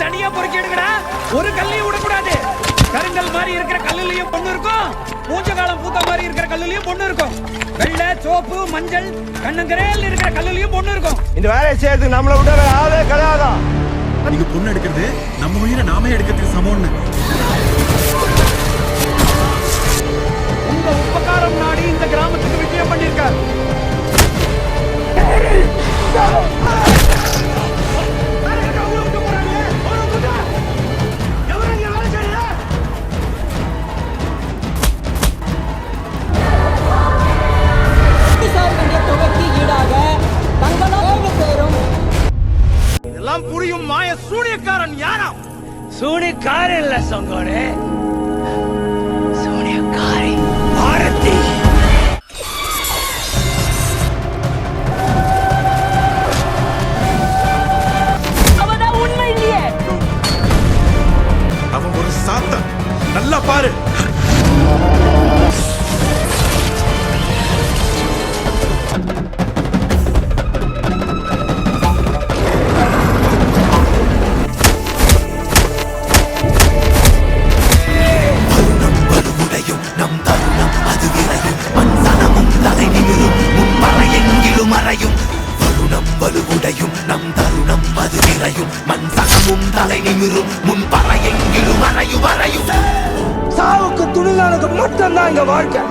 தனியா பொறுக்கி எடுங்கடா. ஒரு கல்லையும் விடக்கூடாது. கருங்கல் மாதிரி இருக்கிற கல்லுலயும் பொண்ணு இருக்கும், பூஞ்ச காலம் பூத்த மாதிரி இருக்கிற கல்லுலயும் பொண்ணு இருக்கும், வெள்ளை சோப்பு மஞ்சள் கண்ணங்கரேல் இருக்கிற கல்லுலயும் பொண்ணு இருக்கும். இந்த வேலையை செய்யறதுக்கு நம்மளை விட ஆளே கிடையாதான். நீங்க பொண்ணு எடுக்கிறது நம்ம உயிரை நாமே எடுக்கிறதுக்கு சமம்னு. உங்க உபகாரம் நாடி இந்த கிராமத்துக்கு விஜயம் பண்ணிருக்கார். இதெல்லாம் புரியும் மாய சூனியக்காரன் யாரா? சூனியக்காரன் இல்ல சொங்கோடு, சூனியக்காரி பாரதி. அவதான் உண்மை இல்லையே. அவன் ஒரு சாத்தான், நல்லா பாரு. வலுவுடையும் நம் தருணம் அது விரையும், மண் சகமும் தலை நிமிரும் முன்பற எங்கிலும் அறையும். சாவுக்கு துணிதானுக்கு மட்டும்தான் இங்க வாழ்க்கை.